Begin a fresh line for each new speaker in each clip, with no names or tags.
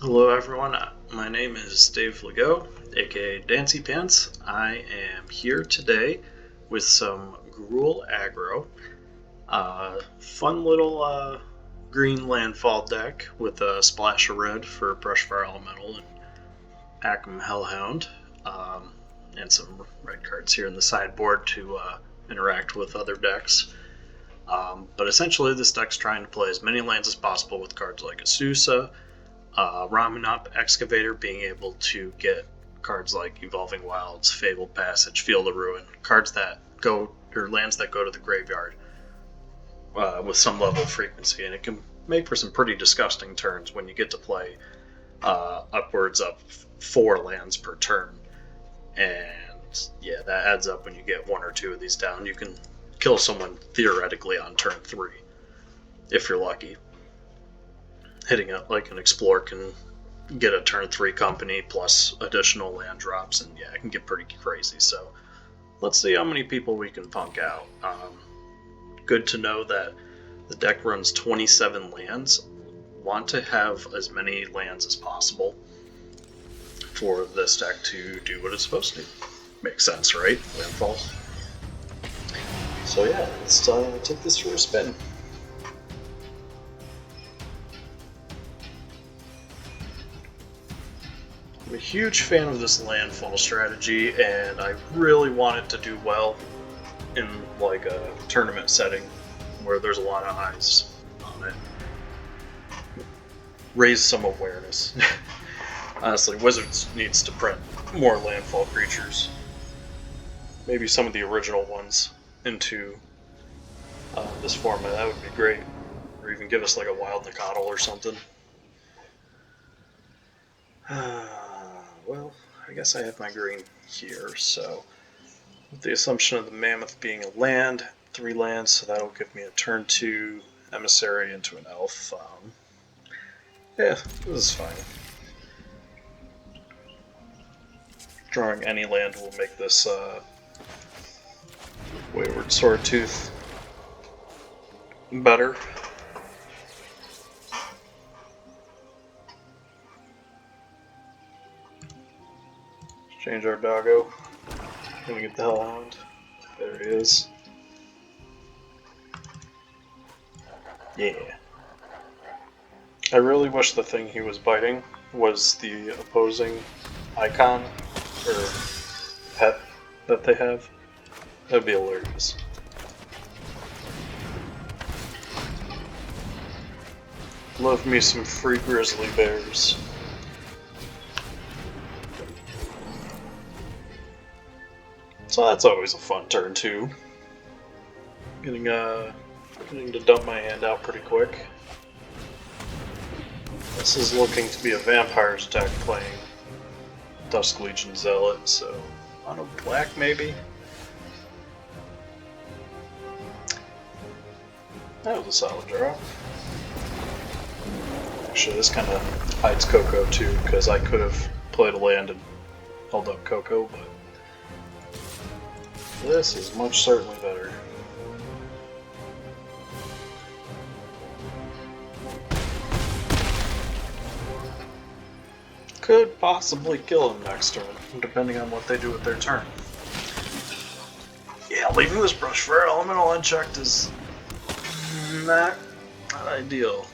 Hello everyone, my name is Dave Legault, aka Dancy Pants. I am here today with some Gruul aggro. Fun little green landfall deck with a splash of red for Brushfire Elemental and Akoum Hellhound. And some red cards here in the sideboard to interact with other decks. But essentially this deck's trying to play as many lands as possible with cards like Azusa, Ramunap Excavator being able to get cards like Evolving Wilds, Fabled Passage, Field of Ruin, cards that go, or lands that go to the graveyard with some level of frequency, and it can make for some pretty disgusting turns when you get to play upwards of 4 lands per turn. And yeah, that adds up when you get 1 or 2 of these down. You can kill someone theoretically on turn 3, if you're lucky. Hitting it like an Explore can get a turn 3 company plus additional land drops, and yeah, it can get pretty crazy. So let's see how many people we can punk out. Good to know that the deck runs 27 lands. Want to have as many lands as possible for this deck to do what it's supposed to. Makes sense, right? Landfall. So yeah, let's take this for a spin. I'm a huge fan of this landfall strategy, and I really want it to do well in like a tournament setting where there's a lot of eyes on it. Raise some awareness. Honestly, Wizards needs to print more landfall creatures. Maybe some of the original ones into this format. That would be great. Or even give us like a Wild Nicotl or something. Well, I guess I have my green here, so with the assumption of the Mammoth being a land, 3 lands, so that'll give me a turn 2 Emissary into an Elf. Yeah, this is fine. Drawing any land will make this Wayward Swordtooth better. Change our doggo. Gonna get the Hellhound. There he is. Yeah. I really wish the thing he was biting was the opposing icon or pet that they have. That'd be hilarious. Love me some free grizzly bears. So that's always a fun turn too. Getting to dump my hand out pretty quick. This is looking to be a Vampires deck playing Dusk Legion Zealot, so on a black maybe? That was a solid draw. Actually, this kind of hides Coco too, because I could have played a land and held up Coco, but this is most certainly better. Could possibly kill him next turn, depending on what they do with their turn. Yeah, leaving this Brushfire Elemental unchecked is not ideal.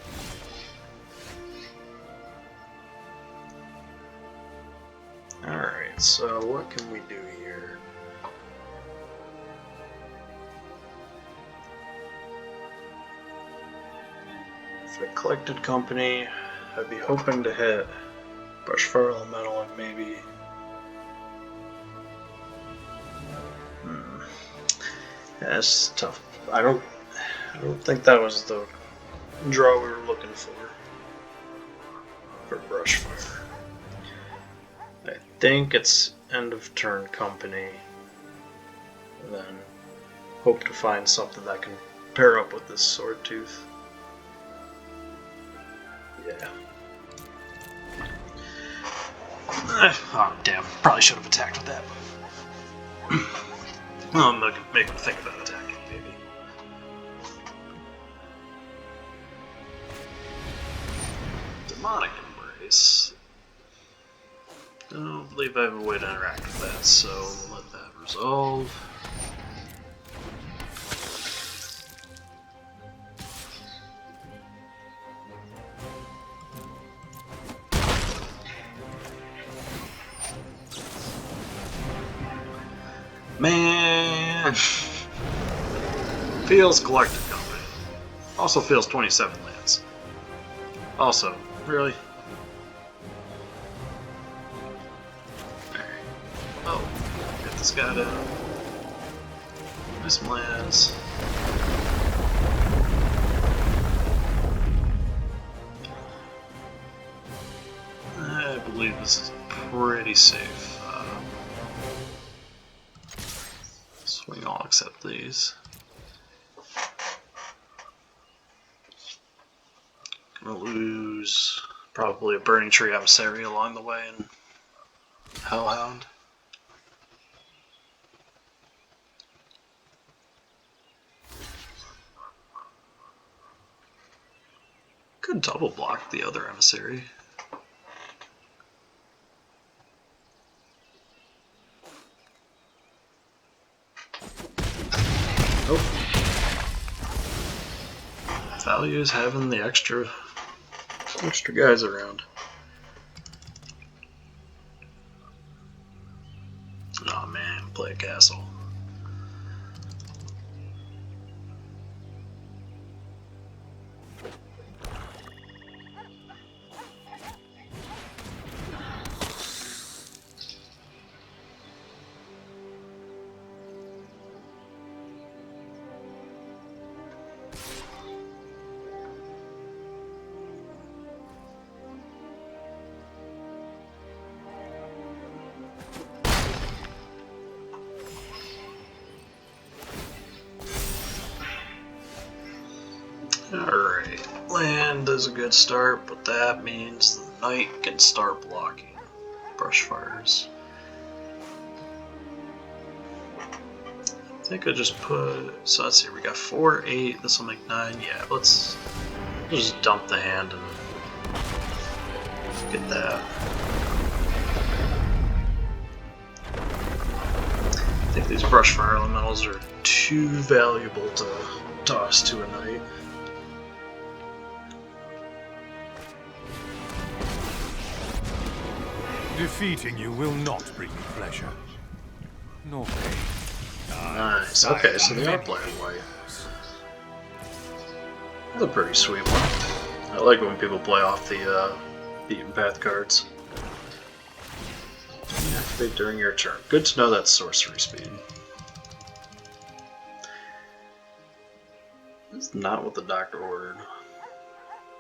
Alright, so what can we do here? If I collected company, I'd be hoping to hit Brushfire Elemental and maybe... That's tough. I don't think that was the draw we were looking for Brushfire. I think it's end of turn company, and then hope to find something that can pair up with this Swordtooth. Yeah. Oh damn! Probably should have attacked with that. Well, I'm gonna make him think about attacking, maybe. Demonic Embrace. face. I don't believe I have a way to interact with that, so we'll let that resolve. Man! Feels Collective Company. Also feels 27 lands. Also, really? Alright. Oh, get this guy down. Play some lands. I believe this is pretty safe. Swing all except these. Gonna lose probably a Burning-Tree Emissary along the way and Hellhound. Could double block the other Emissary. Nope. Value is having the extra guys around. Oh man, play a castle. Alright, land is a good start, but that means the knight can start blocking Brushfires. I think I just put, so let's see, we got 4, 8, this will make 9, yeah, let's just dump the hand and get that. I think these Brushfire Elementals are too valuable to toss to a knight.
Defeating you will not bring me pleasure, nor pain.
Nice, okay, so they are playing white. That's a pretty sweet one. I like when people play off the beaten path cards. Activate during your turn. Good to know that's sorcery speed. That's not what the doctor ordered.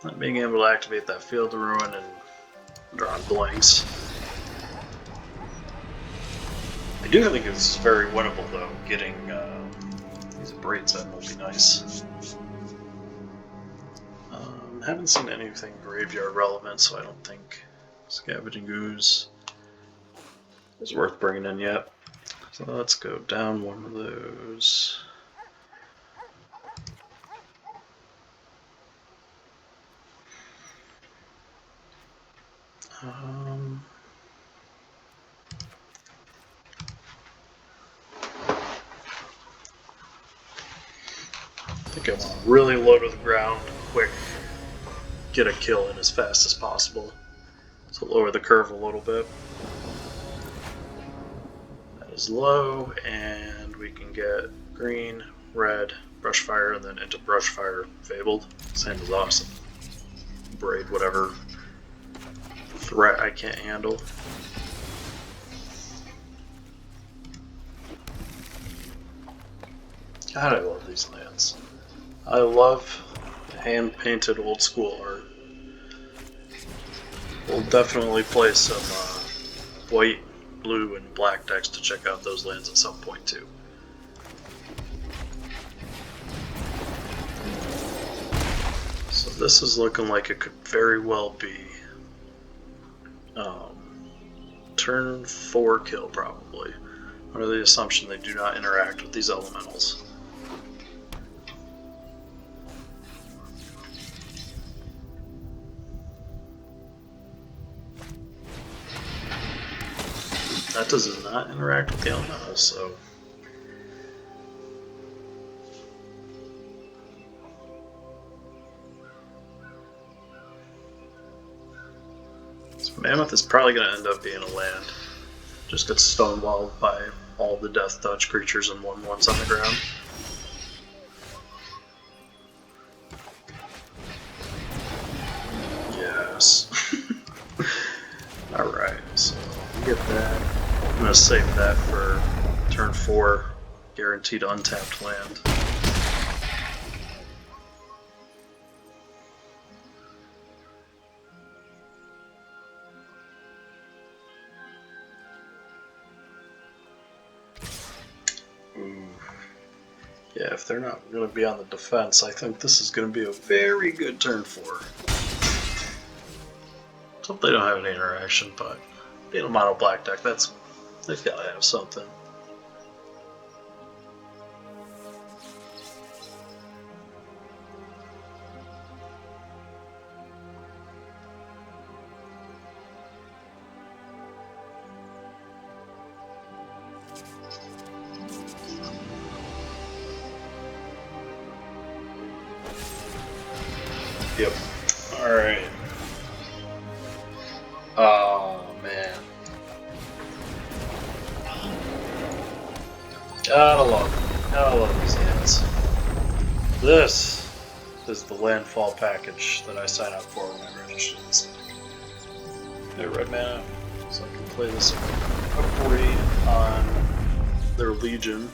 Not being able to activate that Field of Ruin and draw on blanks. I do think it's very winnable though, getting these Abrades in will be nice. Haven't seen anything graveyard relevant, so I don't think Scavenging Ooze is worth bringing in yet. So let's go down one of those. I think I want to really low to the ground, quick, get a kill in as fast as possible. So lower the curve a little bit. That is low, and we can get green, red, Brushfire, and then into Brushfire Fabled. Same is awesome. Braid whatever threat I can't handle. God, I love these lands. I love hand-painted old school art. We'll definitely play some white, blue, and black decks to check out those lands at some point too. So this is looking like it could very well be turn 4 kill probably, under the assumption they do not interact with these elementals. That does not interact with the elemental, so... Mammoth is probably going to end up being a land. Just gets stonewalled by all the Death Touch creatures and 1/1s on the ground. Yes. Alright, so we get that. I'm going to save that for turn 4. Guaranteed untapped land. Yeah, if they're not going to be on the defense, I think this is going to be a very good turn 4. Let's hope they don't have any interaction, but being a mono black deck, they've got to have something. Yep. Alright. Oh, man. Gotta love these hands. This is the Landfall package that I sign up for when I register this. Hey, red mana, so I can play this upgrade on their Legion.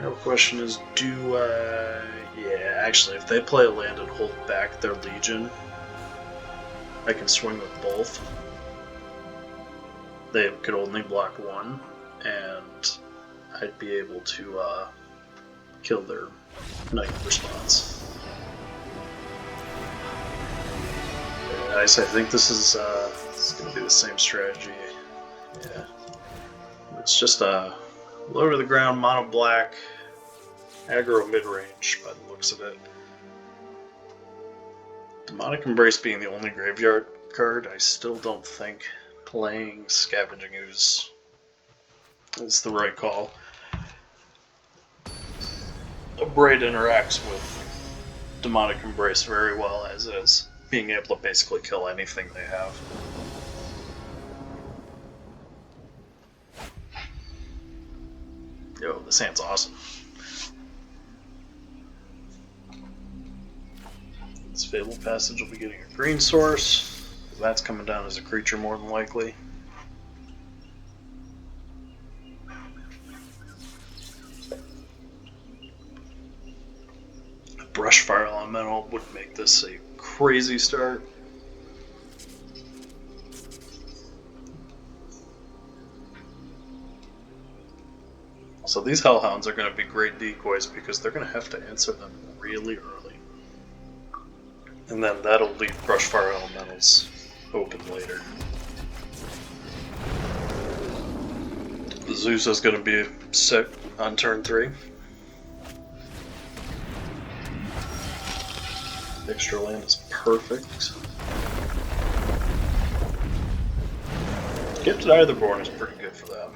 The question is, yeah, actually, if they play a land and hold back their Legion, I can swing with both. They could only block one, and I'd be able to kill their Knight response. Very nice. I think this is going to be the same strategy. Yeah, it's just low to the ground, mono black, aggro mid range by the looks of it. Demonic Embrace being the only graveyard card, I still don't think playing Scavenging Ooze is the right call. Abrade interacts with Demonic Embrace very well as is, being able to basically kill anything they have. Yo, this hand's awesome. This Fabled Passage will be getting a green source. That's coming down as a creature more than likely. A Brushfire Elemental would make this a crazy start. So these Hellhounds are going to be great decoys because they're going to have to answer them really early. And then that'll leave Brushfire Elementals open later. Azusa's going to be sick on turn 3. Extra land is perfect. Gifted Eitherborn is pretty good for that.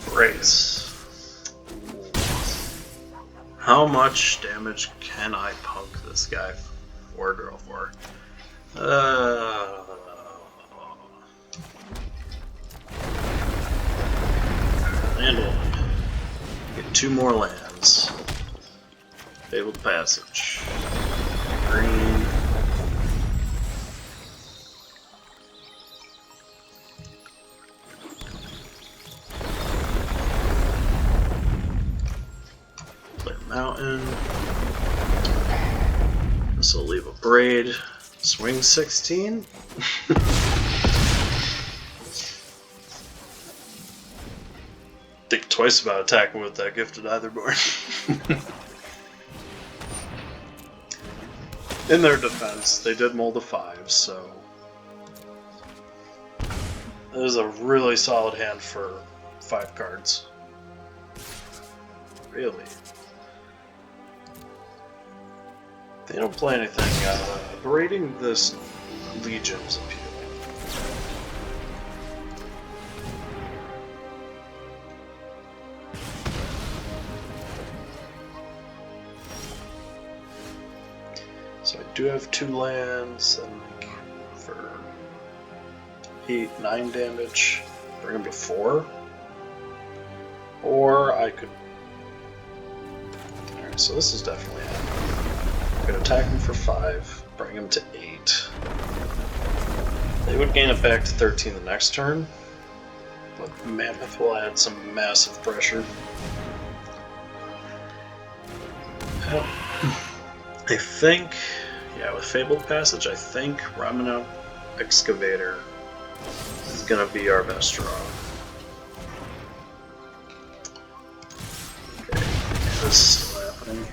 Brace. How much damage can I punk this guy or girl for? Land one. Get 2 more lands. Fabled Passage. Green. Mountain. This will leave Abrade. Swing 16. Think twice about attacking with that Gifted Eitherborn. In their defense, they did mold a 5, so it is a really solid hand for 5 cards. Really? They don't play anything. Berating this Legion's appealing. So I do have 2 lands, and like for 8, 9 damage, bring them to 4. Or I could. Alright, so this is definitely happening. I could attack him for 5, bring him to 8. They would gain it back to 13 the next turn, but Mammoth will add some massive pressure. I think, yeah, with Fabled Passage, I think Ramunap Excavator is going to be our best draw. Okay, this is still happening.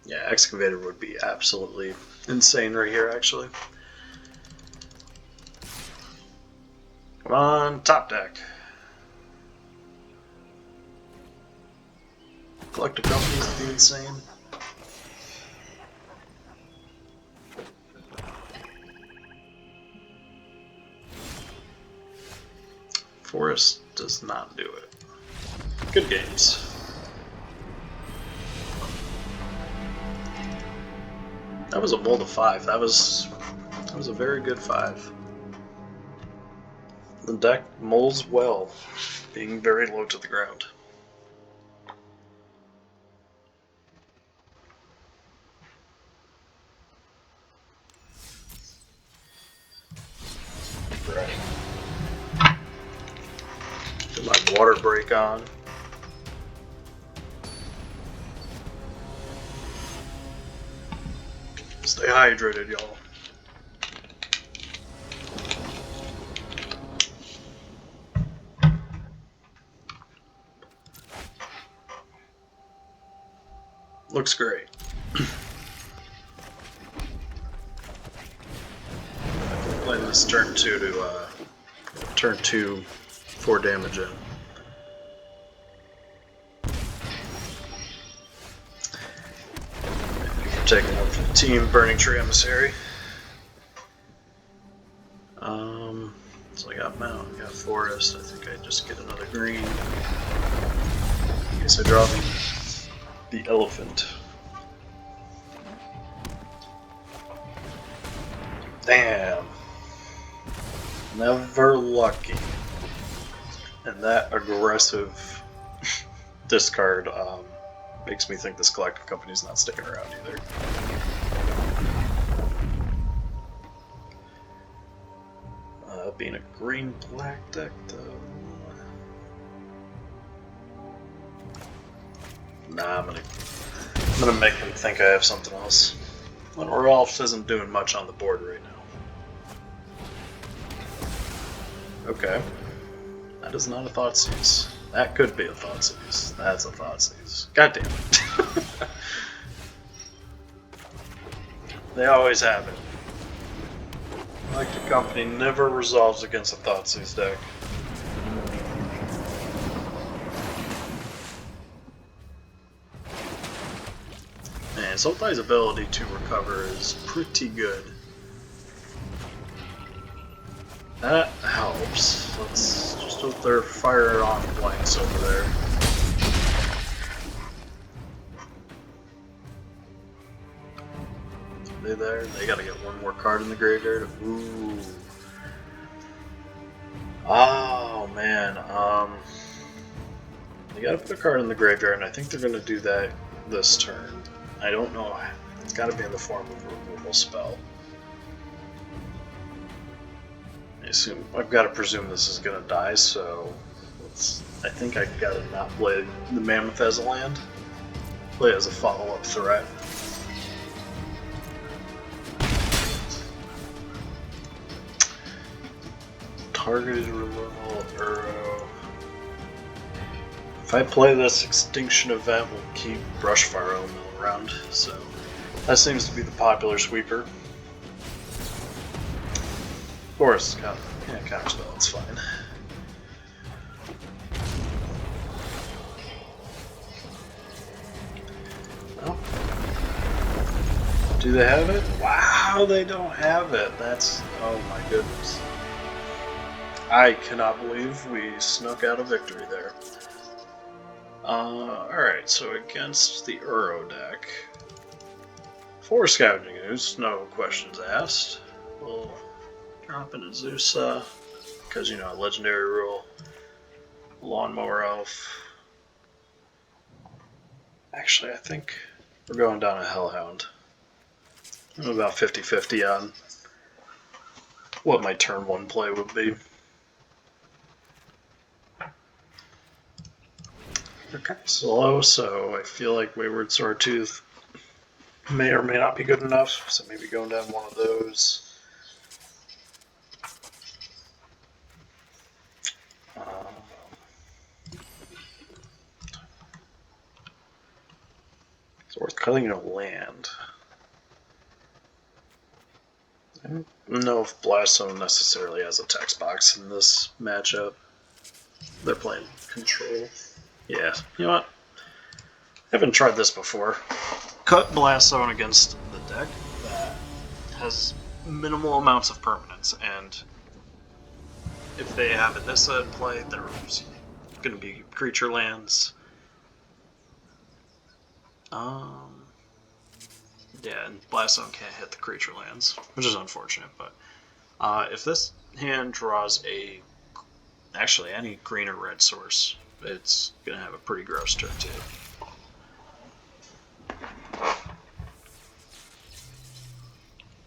Yeah, Excavator would be absolutely insane right here, actually. Come on, top deck. Collective companies would be insane. Forest does not do it. Good games. That was a mold of 5. That was a very good 5. The deck molds well, being very low to the ground. Right. Get my water break on. Stay hydrated, y'all. Looks great. Play this turn 2 to turn 2 4 damage in. Taking one for the team, Burning-Tree Emissary. So I got Mountain, got Forest. I think I just get another green. I guess I draw the Elephant. Damn. Never lucky. And that aggressive discard makes me think this collective company's not sticking around either. Being a green-black deck, though. Nah, I'm gonna make him think I have something else. Llanowar Elves isn't doing much on the board right now. Okay. That is not a Thoughtseize. That could be a Thoughtseize. That's a Thoughtseize. God damn it. They always have it. Like the company never resolves against a Thoughtseize deck. Man, Sultai's ability to recover is pretty good. That helps. Let's just hope they're firing off blanks over there. Are they there? They gotta get one more card in the graveyard. Ooh. Oh man. They gotta put a card in the graveyard, and I think they're gonna do that this turn. I don't know. It's gotta be in the form of a removal spell. I've got to presume this is going to die, so I think I got to not play the Mammoth as a land. Play it as a follow-up threat. Targeted removal arrow. If I play this, Extinction Event will keep Brushfire Elemental around, so that seems to be the popular sweeper. course, yeah, counterspell, it's fine. Well, do they have it? Wow, they don't have it. That's, oh my goodness. I cannot believe we snuck out a victory there. Alright, so against the Uro deck, 4 Scavenging Ooze, no questions asked. We'll drop an Azusa, because, you know, legendary rule. Llanowar Elf. Actually, I think we're going down a Hellhound. I'm about 50-50 on what my turn 1 play would be. Okay, slow, so I feel like Wayward Swordtooth may or may not be good enough, so maybe going down one of those. It's worth cutting a land. I don't know if Blast Zone necessarily has a text box in this matchup. They're playing control. Yeah, you know what? I haven't tried this before. Cut Blast Zone against the deck that has minimal amounts of permanence, and if they have Azusa in play, there's going to be creature lands. Yeah, and Blast Zone can't hit the creature lands, which is unfortunate, but if this hand draws actually any green or red source, it's going to have a pretty gross turn too.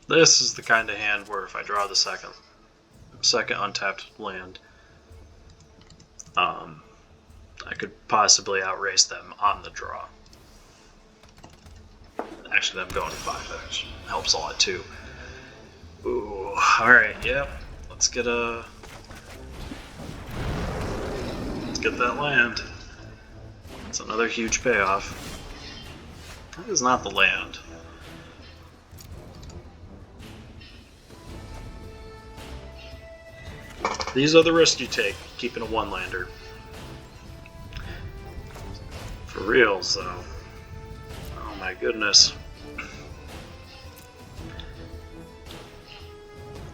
This is the kind of hand where if I draw the second untapped land, I could possibly outrace them on the draw. Actually, them going to 5 edge helps a lot too. Ooh, alright, yep. Let's get that land. It's another huge payoff. That is not the land. These are the risks you take, keeping a one-lander. For reals, though. Oh my goodness.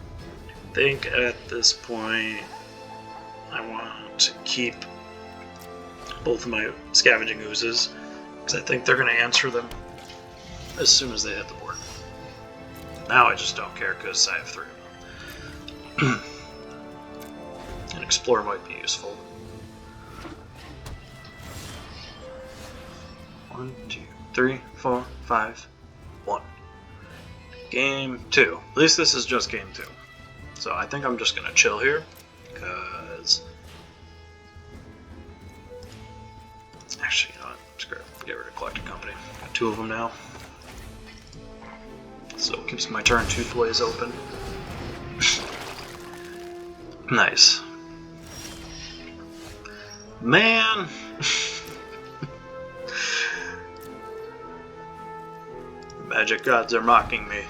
I think at this point I want to keep both of my Scavenging Oozes, because I think they're going to answer them as soon as they hit the board. Now I just don't care because I have 3 of them. And Explore might be useful. 1, 2, 3, 4, 5, 1. Game 2. At least this is just game 2. So I think I'm just going to chill here, because... Actually, you know what? Screw it. Get rid of Collected Company. Got 2 of them now. So it keeps my turn 2 plays open. Nice. Man! Magic gods are mocking me.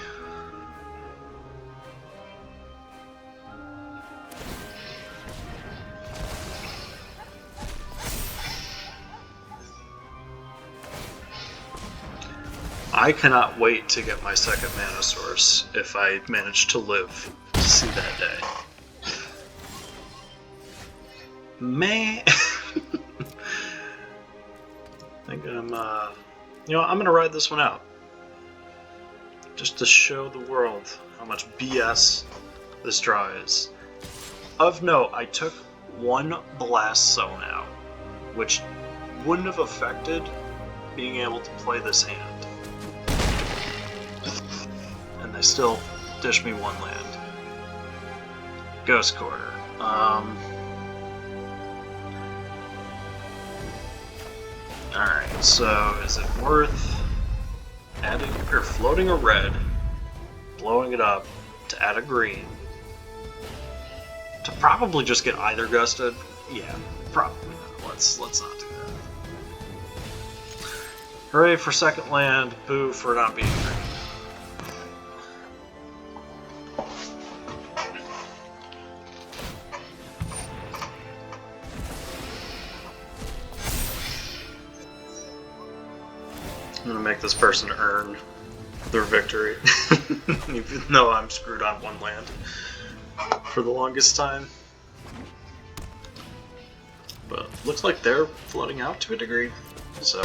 I cannot wait to get my second mana source if I manage to live to see that day. Man! I think I'm, you know, I'm gonna ride this one out. Just to show the world how much BS this draw is. Of note, I took 1 Blast Zone out, which wouldn't have affected being able to play this hand. And they still dish me 1 land. Ghost Quarter. Alright, so is it worth adding or floating a red, blowing it up to add a green, to probably just get either gusted? Yeah, probably not. Let's not do that. Hooray for second land, boo for not being green. this person earn their victory, even though I'm screwed on one land for the longest time. But looks like they're flooding out to a degree, so.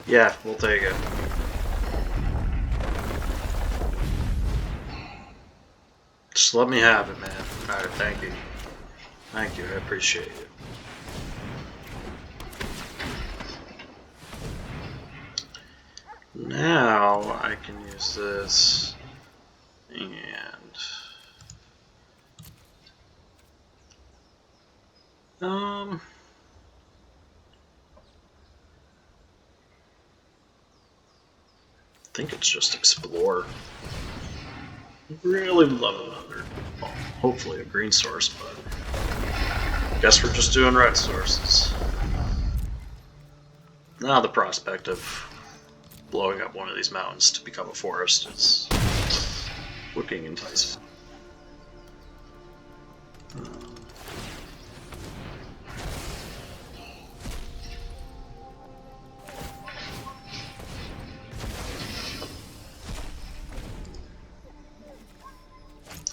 Yeah, we'll take it. Just let me have it, man. Alright, thank you. Thank you, I appreciate it. Now I can use this and I think it's just explore. Really love another, well, hopefully a green source, but I guess we're just doing red sources. Now the prospect of blowing up one of these mountains to become a forest is looking enticing.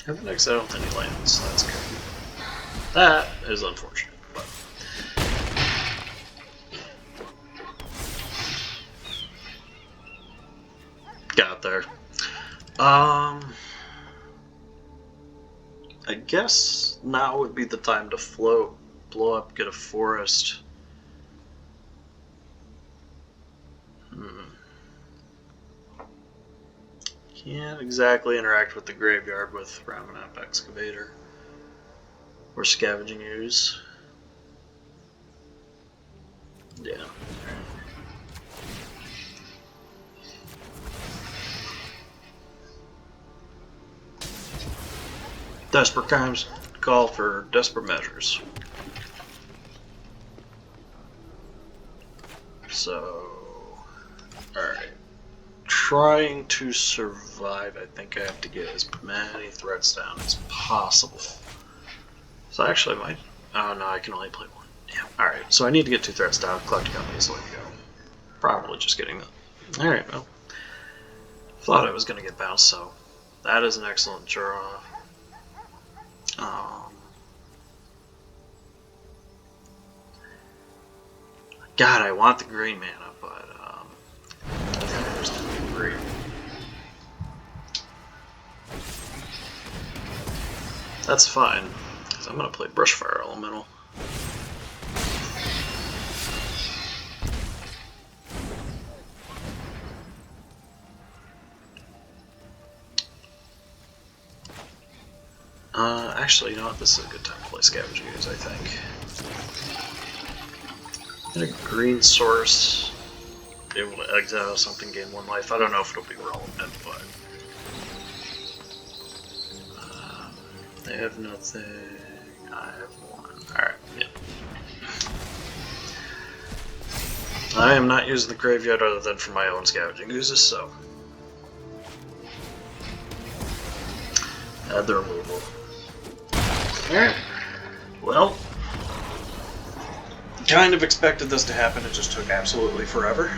Haven't exiled any lands, that's good. That is unfortunate, but got there. I guess now would be the time to float, blow up, get a forest. Can't exactly interact with the graveyard with Ramunap Excavator or Scavenging Ooze. Yeah. Desperate times call for desperate measures. So, alright. Trying to survive, I think I have to get as many threats down as possible. So actually I might... Oh no, I can only play one. Yeah, alright. So I need to get 2 threats down, collect companies, let me go. Probably just getting them. Alright, well. Thought I was going to get bounced, so that is an excellent draw. God, I want the green mana, but there's the green. That's fine, because I'm going to play Brushfire Elemental. Actually, you know what? This is a good time to play Scavenging Ooze, I think. Get a green source. Be able to exile something, gain 1 life. I don't know if it'll be relevant, but they have nothing. I have 1. Alright, yeah. I am not using the graveyard other than for my own Scavenging Oozes, so add the removal. Alright. Well, kind of expected this to happen, it just took absolutely forever.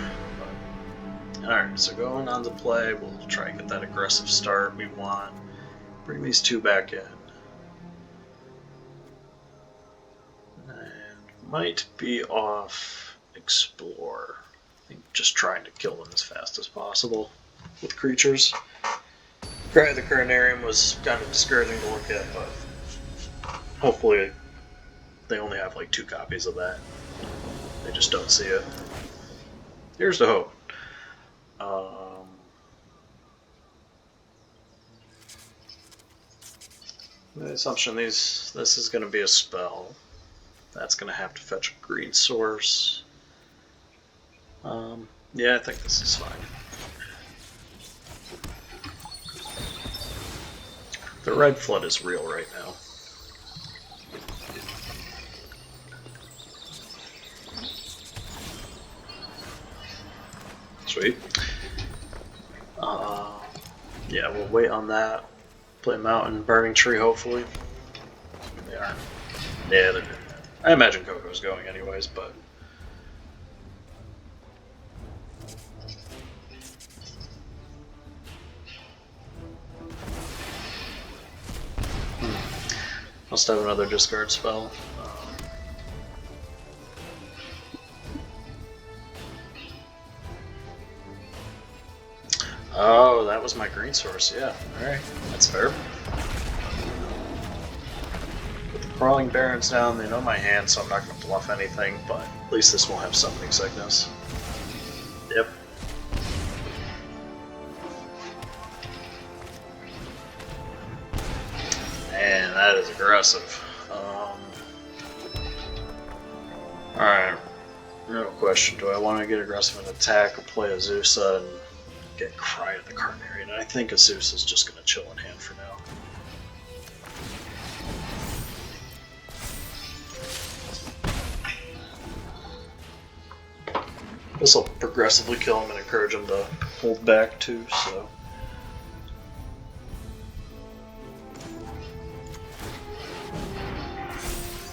Alright, so going on to play, we'll try and get that aggressive start we want. Bring these 2 back in. And might be off explore. I think just trying to kill them as fast as possible with creatures. Cry the Carnarium was kind of discouraging to look at, but hopefully they only have like 2 copies of that. They just don't see it. Here's the hope. The assumption this is going to be a spell. That's going to have to fetch a green source. Yeah, I think this is fine. The red flood is real right now. Sweet. Yeah, we'll wait on that. Play Mountain, Burning-Tree, hopefully. They are. Yeah, they're doing that. I imagine Coco's going anyways, but... Must have another discard spell. Oh, that was my green source, yeah. Alright, that's fair. Put the Crawling Barrens down, they know my hand, so I'm not going to bluff anything, but at least this won't have Summoning Sickness. Yep. Man, that is aggressive. Alright, no question. Do I want to get aggressive and attack or play Azusa and get Cry at the Carnarian? And I think Azusa's just going to chill in hand for now. This will progressively kill him and encourage him to hold back too, so...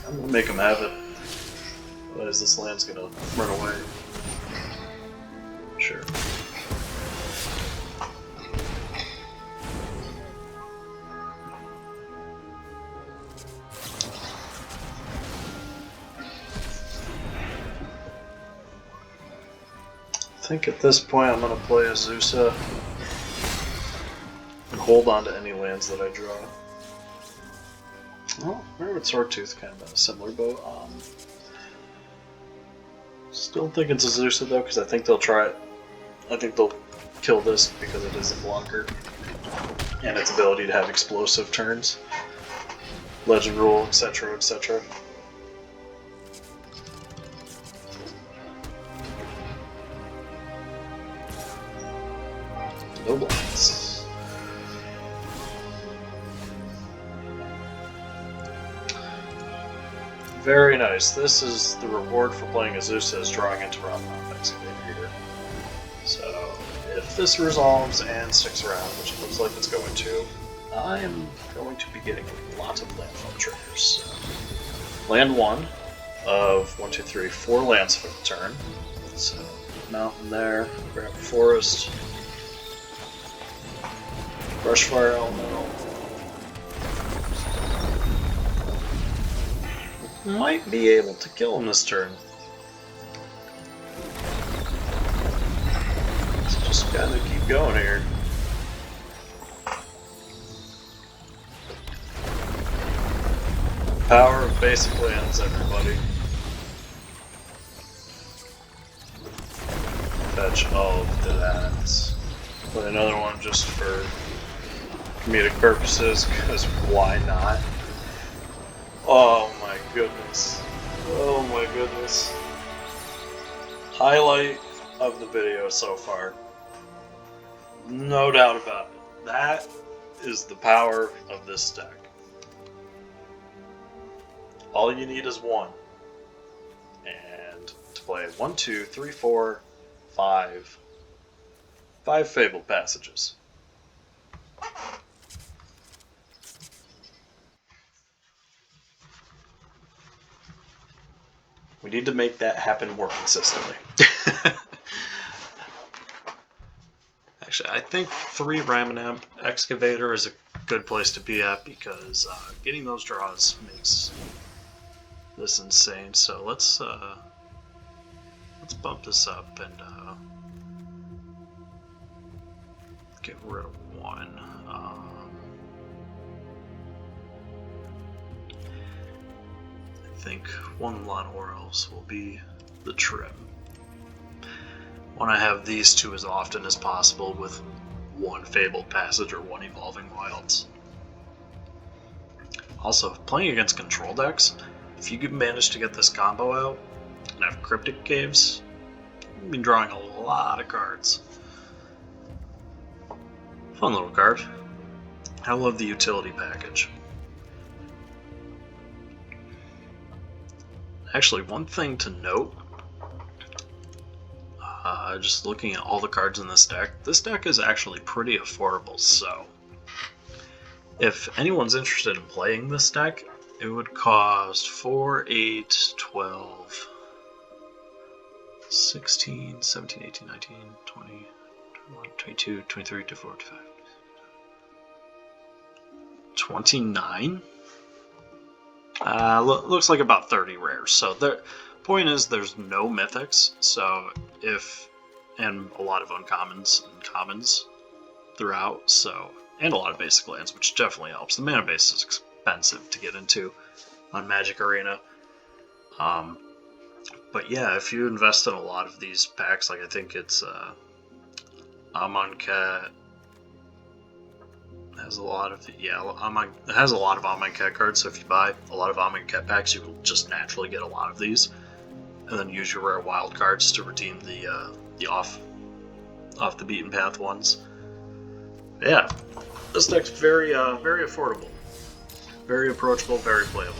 I'm gonna make him have it. Otherwise this land's gonna run away. Sure. I think at this point I'm gonna play Azusa and hold on to any lands that I draw. Well, Wayward Swordtooth kind of in a similar boat. Still think it's Azusa though, because I think they'll try it. I think they'll kill this because it is a blocker and its ability to have explosive turns, Legend Rule, etc., etc. No blinds. Very nice. This is the reward for playing Azusa, is drawing into Ramunap Excavator here. So, if this resolves and sticks around, which it looks like it's going to, I am going to be getting a lot of landfall triggers. So, land 1 of 1, 2, 3, 4 lands for the turn. So, mountain there, grab a forest, Brushfire Elemental. Might be able to kill him this turn. Let's just gotta keep going here. Power of basic lands, everybody. Fetch all of that. Play another one just for comedic purposes, because why not? Oh my goodness. Oh my goodness. Highlight of the video so far. No doubt about it. That is the power of this deck. All you need is one. And to play 1, 2, 3, 4, 5. 5 Fabled Passages. We need to make that happen more consistently. Actually, I think 3 Ramunap Excavator is a good place to be at, because getting those draws makes this insane. So let's bump this up and get rid of 1. I think 1 Llanowar Elves will be the trim. Want to have these 2 as often as possible with 1 Fabled Passage or 1 Evolving Wilds. Also, playing against control decks, if you can manage to get this combo out and have Cryptic Caves, you'll be drawing a lot of cards. Fun little card. I love the utility package. Actually, one thing to note, just looking at all the cards in this deck is actually pretty affordable, so if anyone's interested in playing this deck, it would cost 4, 8, 12, 16, 17, 18, 19, 20, 21, 22, 23, 24, 25, 29? Looks like about 30 rares. So the point is there's no mythics, so and a lot of uncommons and commons throughout, so, and a lot of basic lands, which definitely helps. The mana base is expensive to get into on Magic Arena. But yeah, if you invest in a lot of these packs, like I think it's Amonkhet has a lot of it has a lot of Amonkhet cards. So if you buy a lot of Amonkhet packs, you will just naturally get a lot of these, and then use your rare wild cards to redeem the off the beaten path ones. Yeah, this deck's very affordable, very approachable, very playable.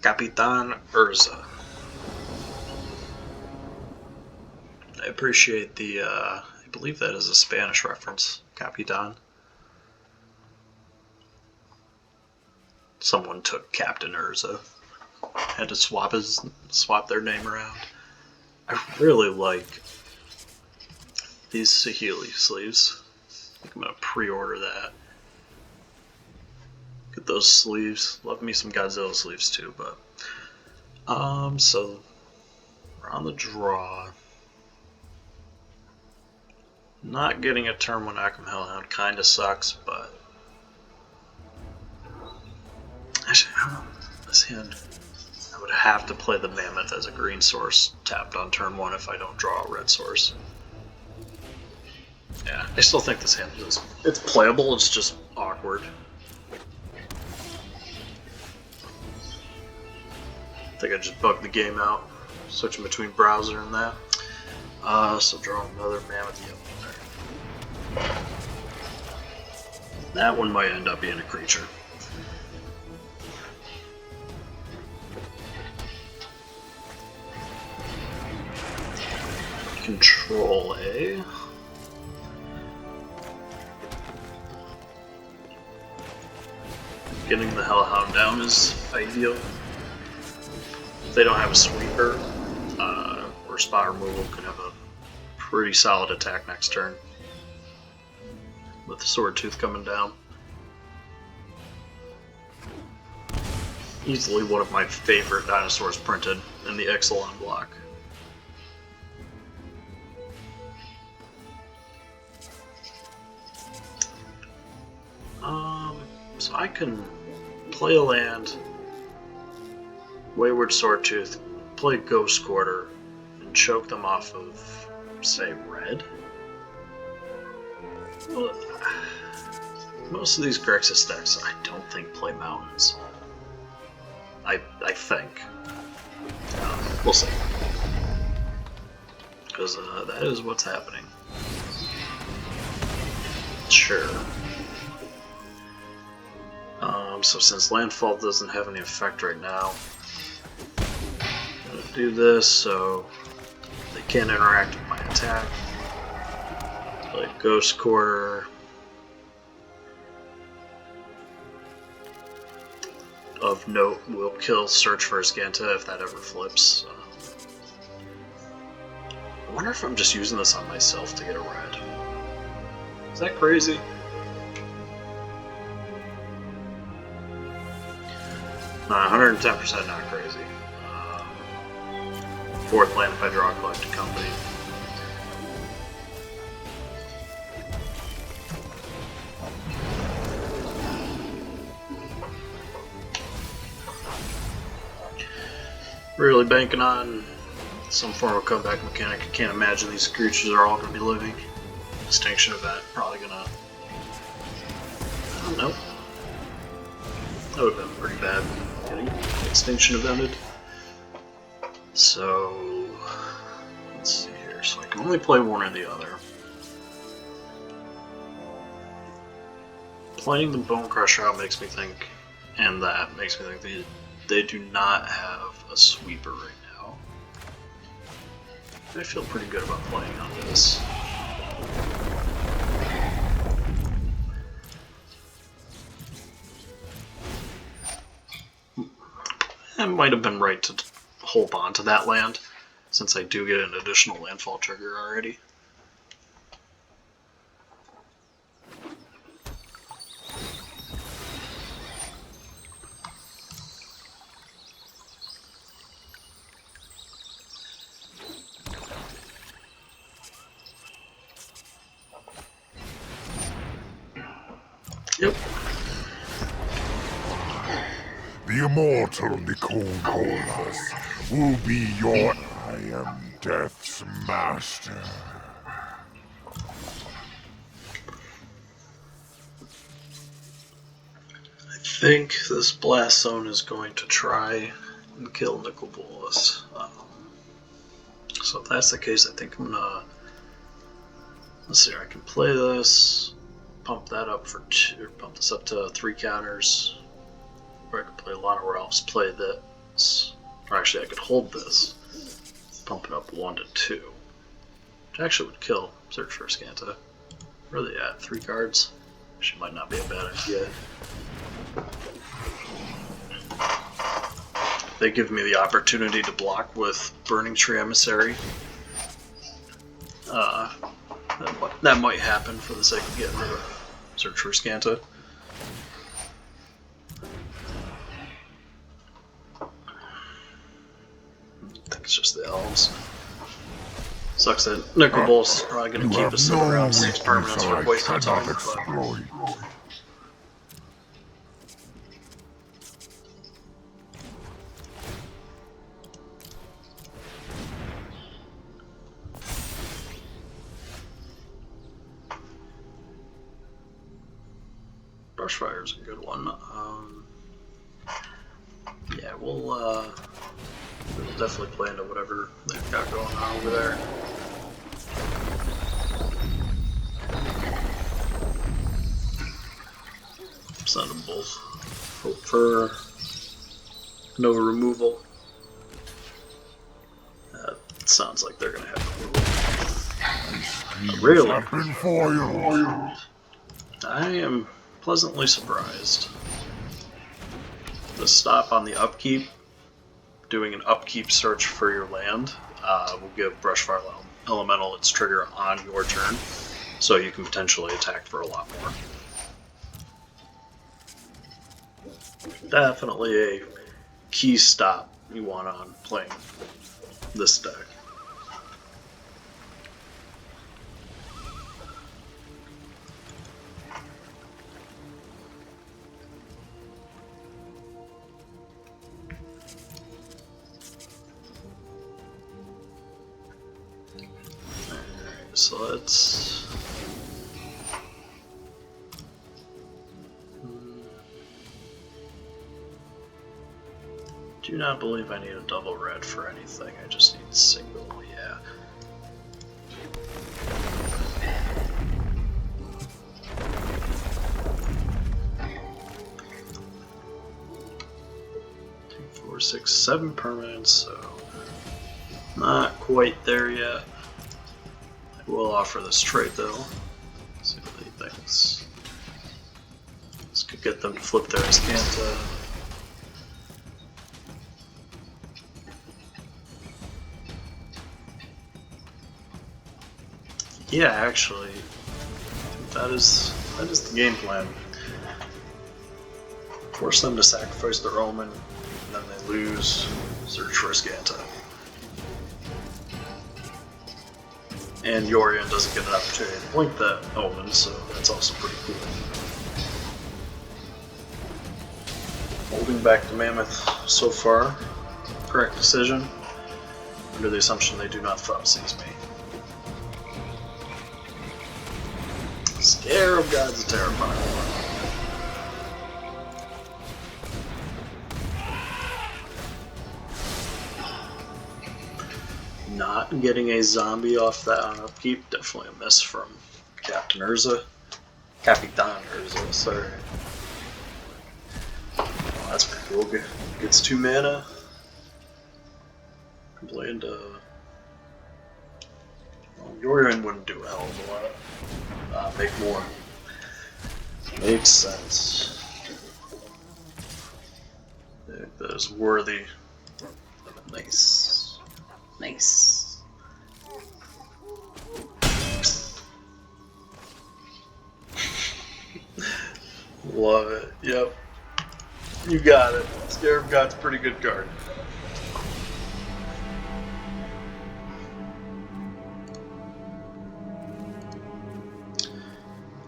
Capitan Urza. I appreciate the, I believe that is a Spanish reference, Capitan. Someone took Captain Urza. Had to swap their name around. I really like these Saheeli sleeves. I think I'm gonna pre-order that. Get those sleeves. Love me some Godzilla sleeves too, but so we're on the draw. Not getting a turn 1 Akoum Hellhound kinda sucks, but actually I don't know. This hand, I would have to play the Mammoth as a green source tapped on turn 1 if I don't draw a red source. Yeah, I still think this hand is, it's playable, it's just awkward. I think I just bugged the game out, switching between browser and that. So draw another Mammoth. Yep. That one might end up being a creature. Control A. Getting the Hellhound down is ideal. If they don't have a sweeper or spot removal, could have a pretty solid attack next turn with the Swordtooth coming down. Easily one of my favorite dinosaurs printed in the Ixalan block. So I can play a land, Wayward Swordtooth, play Ghost Quarter, and choke them off of, say, red? Well, most of these Grixis decks, I don't think play mountains. I think. We'll see. Because that is what's happening. Sure. So since Landfall doesn't have any effect right now, I'm going to do this so they can't interact with my attack. Like Ghost Quarter. Of note, will kill Search for Azcanta if that ever flips. I wonder if I'm just using this on myself to get a red. Is that crazy? Nah, 110% not crazy. Fourth land if I draw a Collected Company. Really banking on some form of comeback mechanic. I can't imagine these creatures are all going to be living. Extinction event, probably going to... I don't know. That would have been pretty bad getting extinction evented. So, let's see here. So I can only play one or the other. Playing the Bone Crusher out makes me think, and that makes me think they do not have a sweeper right now. I feel pretty good about playing on this. I might have been right to hold on to that land, since I do get an additional landfall trigger already. Yep.
The immortal Nicolas will be your... I am Death's master.
I think this Blast Zone is going to try and kill Nicolas. So if that's the case, I think I'm gonna... Let's see, I can play this, pump that up for 2, or pump this up to 3 counters. Or I could play Llanowar Elves, play this. Or actually, I could hold this, pump it up 1 to 2. Which actually would kill Search for Scanta. Where are they at? 3 cards? Actually, might not be a bad idea. They give me the opportunity to block with Burning-Tree Emissary. That might happen for the sake of getting rid of Search for Scanta. I think it's just the Elves. Sucks that Nicolas is probably going to keep us sitting around 6 permanents for quite some time. Brushfire is a good one. Yeah, we'll definitely play into whatever they've got going on over there. Send them both. Hope for no removal. That sounds like they're gonna have removal. Really? I am pleasantly surprised. The stop on the upkeep, doing an upkeep search for your land, will give Brushfire Elemental its trigger on your turn, so you can potentially attack for a lot more. Definitely a key stop you want on playing this deck. So let's... Do not believe I need a double red for anything, I just need single, yeah. Two, 4, 6, 7 permanents, so not quite there yet. We'll offer this trade though. See what he thinks. This could get them to flip their Scanta. Yeah, actually, that is the game plan. Force them to sacrifice their Omen, and then they lose. Search for Scanta. And Yorion doesn't get an opportunity to blink that Omen, so that's also pretty cool. Holding back the Mammoth so far. Correct decision. Under the assumption they do not Thoughtseize me. Scare of Gods is terrifying. Not getting a zombie off that on upkeep, definitely a miss from Captain Urza. Capitan or sorry. Oh, that's pretty cool. Gets 2 mana. I'm playing well, Yorion wouldn't do a hell of a lot. Make more. Makes sense. That is worthy. Nice. Nice. Love it. Yep. You got it. Scarab God's a pretty good card.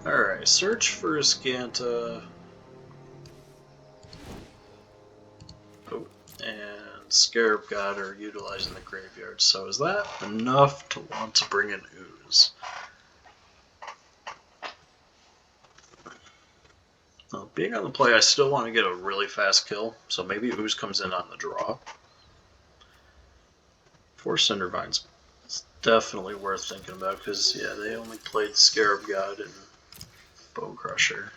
Alright, search for Iskanta. Oh, and Scarab God are utilizing the graveyard. So is that enough to want to bring in Ooze? Well, being on the play, I still want to get a really fast kill, so maybe Ooze comes in on the draw. 4 Cindervines. It's definitely worth thinking about, because, yeah, they only played Scarab God and Bone Crusher.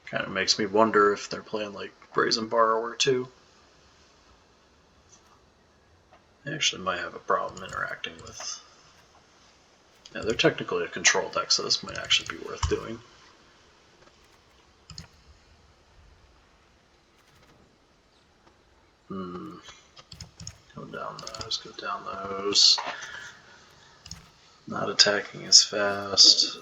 Kind of makes me wonder if they're playing, like, Brazen Borrower, too. They actually might have a problem interacting with... Yeah, they're technically a control deck, so this might actually be worth doing. Go down those, go down those. Not attacking as fast.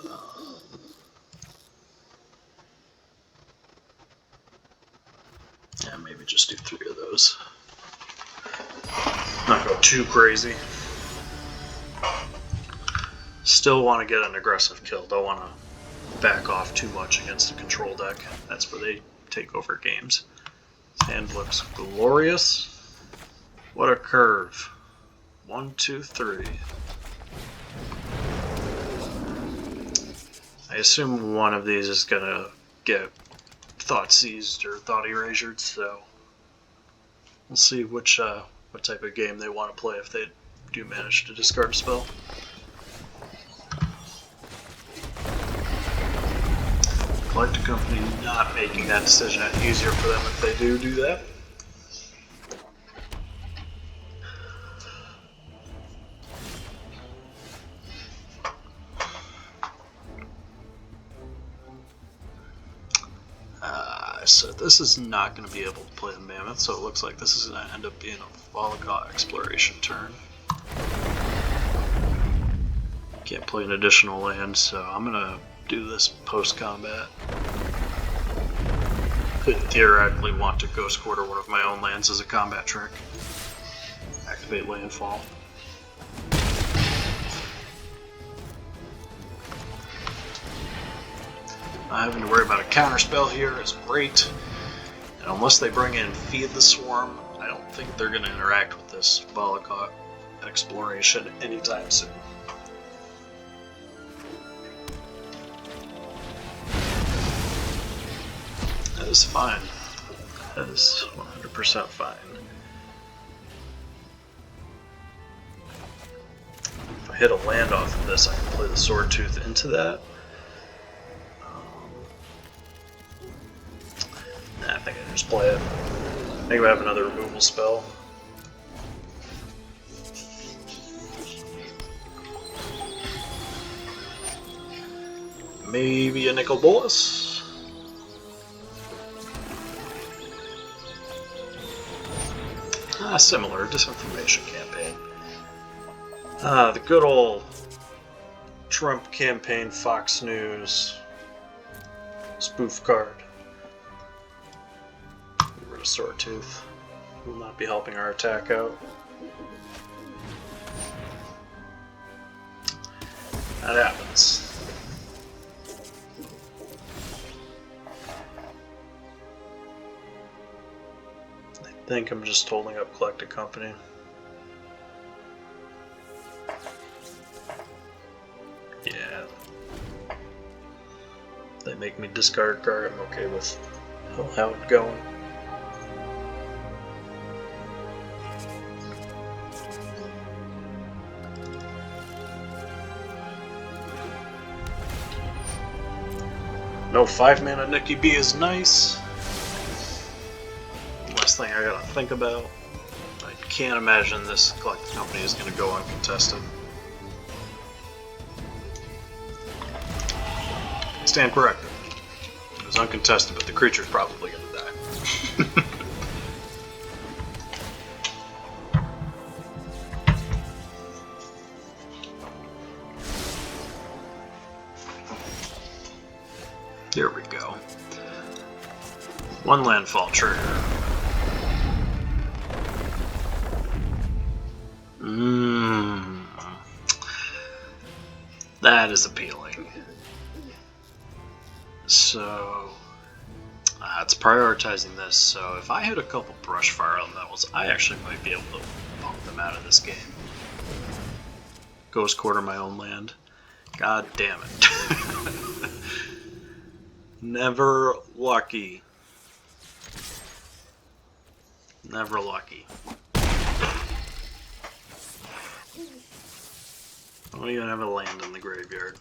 Yeah, maybe just do 3 of those. Not go too crazy. Still want to get an aggressive kill. Don't want to back off too much against a control deck. That's where they take over games. His hand looks glorious. What a curve. 1, 2, 3. I assume one of these is gonna get thought seized or thought erasured, so we'll see what type of game they want to play if they do manage to discard a spell. Collecting Company not making that decision any easier for them if they do that. So this is not going to be able to play the Mammoth, so it looks like this is going to end up being a Valakut Exploration turn. Can't play an additional land, so I'm going to do this post-combat. Could theoretically want to Ghost Quarter one of my own lands as a combat trick. Activate Landfall. Not having to worry about a counterspell here is great. And unless they bring in Feed the Swarm, I don't think they're going to interact with this Valakut Exploration anytime soon. That is fine. That is 100% fine. If I hit a land off of this, I can play the Swordtooth into that. I think I just play it. I think we have another removal spell. Maybe a Nicol Bolas. Similar disinformation campaign. The good old Trump campaign Fox News spoof card. Swordtooth will not be helping our attack out. That happens. I think I'm just holding up Collected Company. Yeah. They make me discard a card, I'm okay with how it's going. No 5-mana Nikki B is nice. Last thing I gotta think about. I can't imagine this collecting company is gonna go uncontested. Stand corrected. It was uncontested, but the creature's probably gonna die. Here we go. One landfall trigger. That is appealing. So, it's prioritizing this. So if I hit a couple Brushfire Elementals, I actually might be able to pump them out of this game. Ghost Quarter my own land. God damn it. Never lucky. Never lucky. I don't even have a land in the graveyard.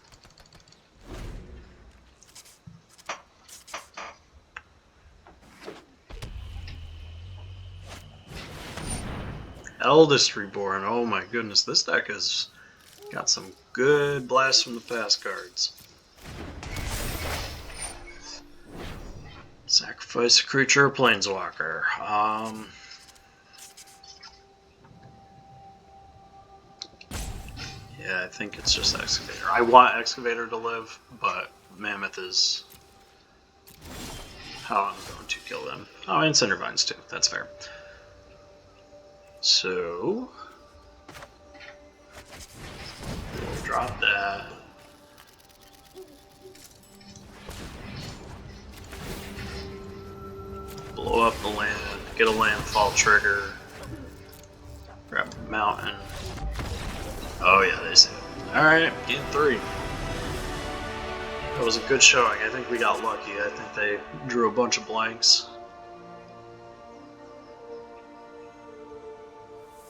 Eldest Reborn. Oh my goodness, this deck has got some good Blast from the Past cards. Sacrifice a creature or planeswalker. Yeah, I think it's just Excavator. I want Excavator to live, but Mammoth is how I'm going to kill them. Oh, and Cindervines too. That's fair. So we'll drop that. Blow up the land, get a landfall trigger, grab a mountain. Oh yeah, they see it. Alright, game 3. That was a good showing. I think we got lucky. I think they drew a bunch of blanks.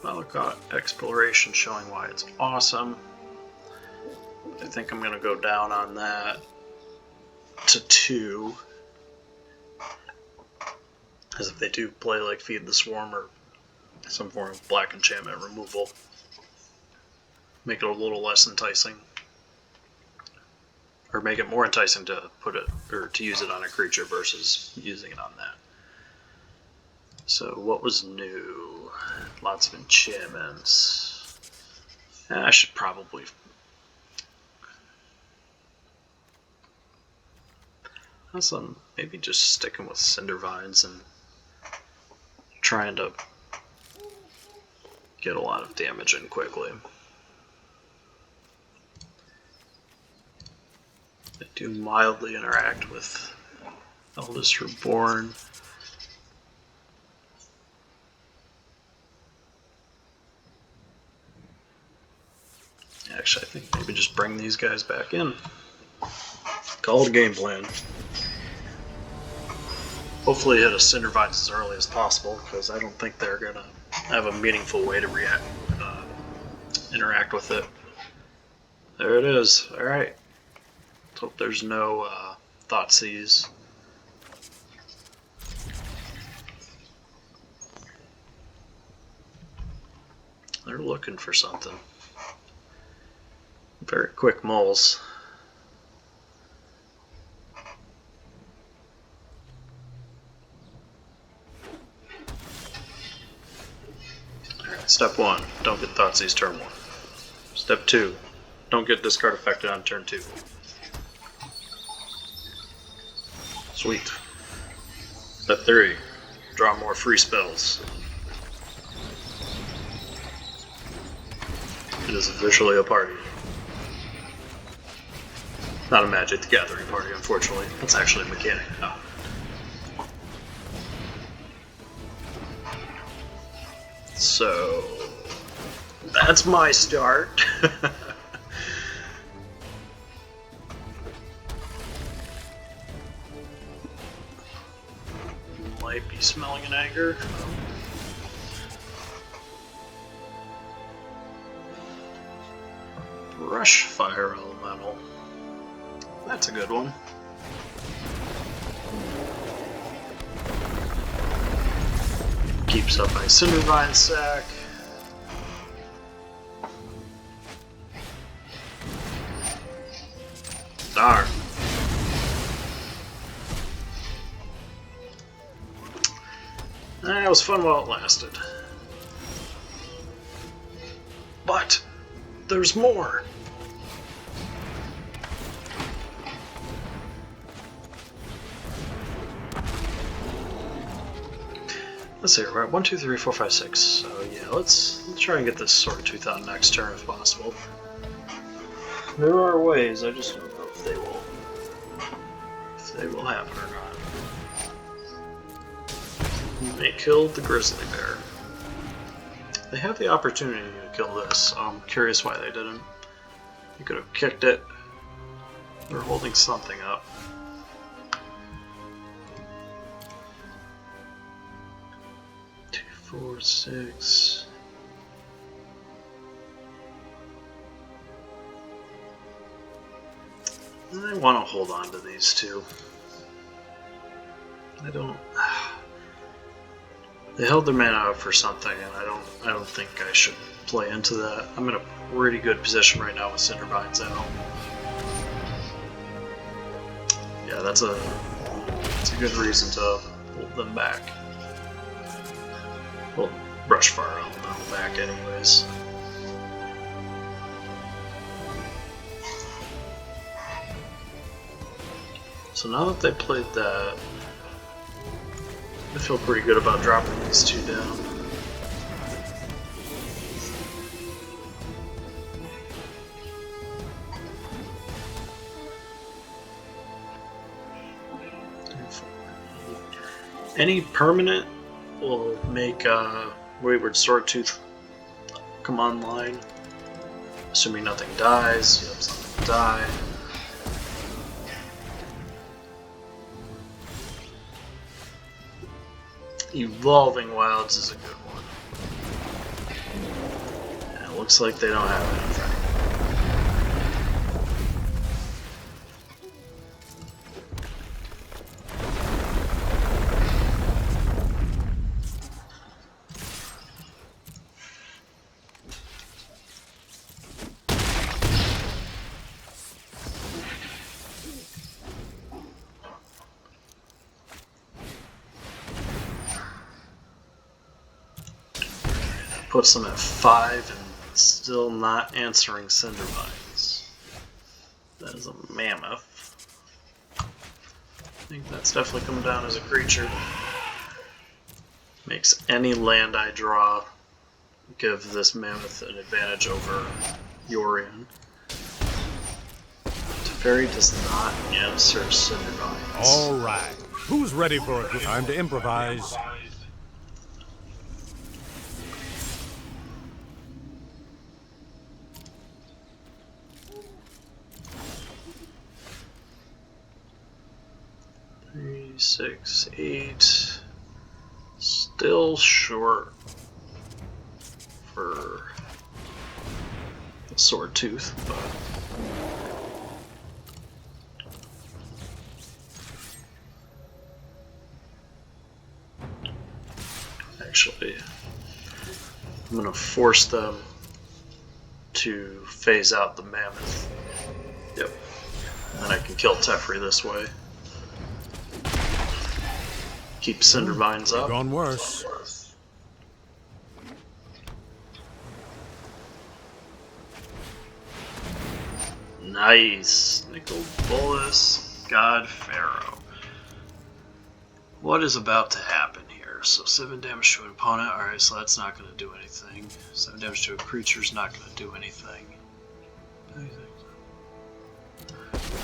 Valakut Exploration showing why it's awesome. I think I'm going to go down on that to 2. As if they do play like Feed the Swarm or some form of black enchantment removal. Make it a little less enticing. Or make it more enticing to put it, or to use it on a creature versus using it on that. So what was new? Lots of enchantments. I should probably... maybe just sticking with Cindervines and trying to get a lot of damage in quickly. They do mildly interact with Eldest Reborn. Actually, I think maybe just bring these guys back in. Call it a game plan. Hopefully hit a Cindervines as early as possible, because I don't think they're going to have a meaningful way to interact with it. There it is. Alright. Hope there's no Thoughtseize. They're looking for something. Very quick moles. Alright, step 1, don't get Thoughtseize turn 1. Step 2, don't get discard affected on turn 2. Sweet. Step 3, draw more free spells. It is officially a party. Not a Magic the Gathering party, unfortunately. That's actually a mechanic. Oh. So, that's my start. Might be smelling an anger. Brushfire Elemental. That's a good one. keeps up my Cindervine sack. Darn. It was fun while it lasted. But there's more. Let's see, we're at 1, 2, 3, 4, 5, 6. So yeah, let's try and get this Swordtooth on next turn if possible. There are ways, I just don't know if they will happen or not. They killed the grizzly bear. They have the opportunity to kill this, so I'm curious why they didn't. They could have kicked it. They're holding something up. Two, 4, 6. I want to hold on to these two. I don't. They held their mana out for something, and I don't think I should play into that. I'm in a pretty good position right now with Cindervines out. Yeah, that's a good reason to hold them back. Well, Brushfire Elemental back anyways. So now that they played that, I feel pretty good about dropping these two down. Any permanent will make Wayward Swordtooth come online, assuming nothing dies. You have something to die. Evolving Wilds is a good one. And it looks like they don't have anything. Puts them at 5 and still not answering Cindervines. That is a mammoth. I think that's definitely coming down as a creature. Makes any land I draw give this mammoth an advantage over Yorion. Teferi does not answer Cindervines.
Alright, who's ready for a time to improvise?
Six, 8. Still short for the Swordtooth, but actually, I'm gonna force them to phase out the mammoth. Yep, and then I can kill Teferi this way. Keep Cindervines up.
Gone worse.
Nice. Nickel Bolus, God Pharaoh. What is about to happen here? So 7 damage to an opponent. Alright, so that's not going to do anything. 7 damage to a creature is not going to do anything.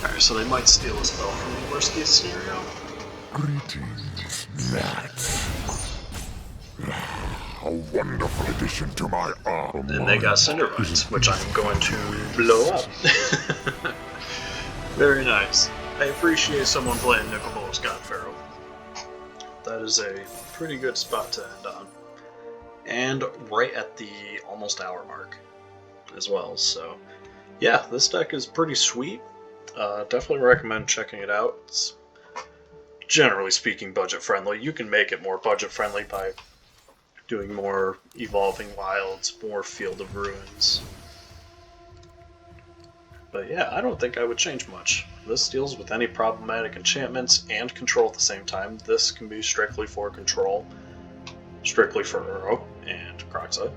Alright, so they might steal a spell from the worst case scenario.
Greetings, lads. A wonderful addition to my arm.
And they got Cindervines, which I'm going to blow up. Very nice. I appreciate someone playing Nicol Bolas God Pharaoh. That is a pretty good spot to end on. And right at the almost hour mark as well. So yeah, this deck is pretty sweet. Definitely recommend checking it out. It's, generally speaking, budget friendly. You can make it more budget friendly by doing more Evolving Wilds, more Field of Ruins. But yeah, I don't think I would change much. This deals with any problematic enchantments and control at the same time. This can be strictly for control, strictly for Uro and Kroxa,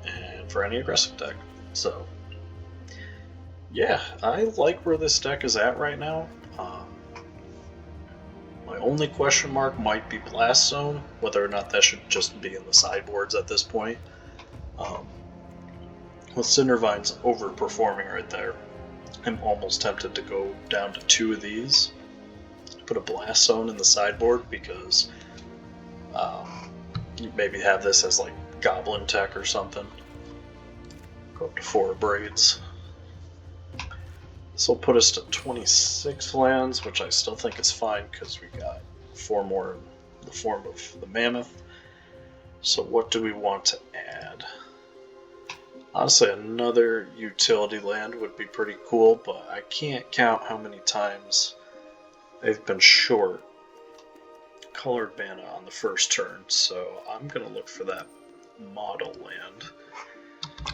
and for any aggressive deck. So yeah, I like where this deck is at right now. My only question mark might be Blast Zone, whether or not that should just be in the sideboards at this point. With Cindervines overperforming right there, I'm almost tempted to go down to 2 of these, put a Blast Zone in the sideboard, because you maybe have this as like Goblin tech or something. Go up to 4 Abrades. This will put us to 26 lands, which I still think is fine because we got 4 more in the form of the Mammoth. So what do we want to add? Honestly, another utility land would be pretty cool, but I can't count how many times they've been short colored mana on the first turn, so I'm going to look for that model land,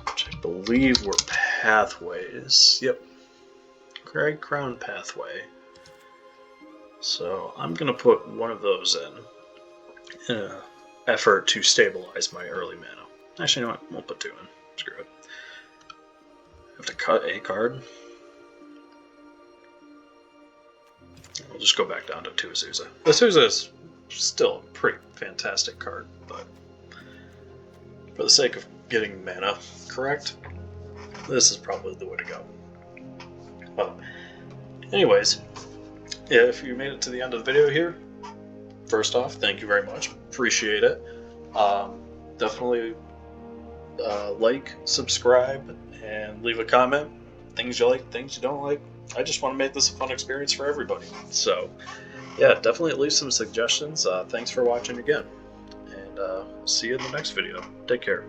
which I believe were Pathways. Yep. Crag Crown Pathway. So I'm going to put one of those in an effort to stabilize my early mana. Actually, you know what? We'll put 2 in. Screw it. I have to cut a card. We'll just go back down to 2 Azusa. Azusa is still a pretty fantastic card, but for the sake of getting mana correct, this is probably the way to go. Well, anyways, yeah, if you made it to the end of the video here, first off, thank you very much. Appreciate it. Definitely like, subscribe, and leave a comment. Things you like, things you don't like. I just want to make this a fun experience for everybody. So, yeah, definitely leave some suggestions. Thanks for watching again, and see you in the next video. Take care.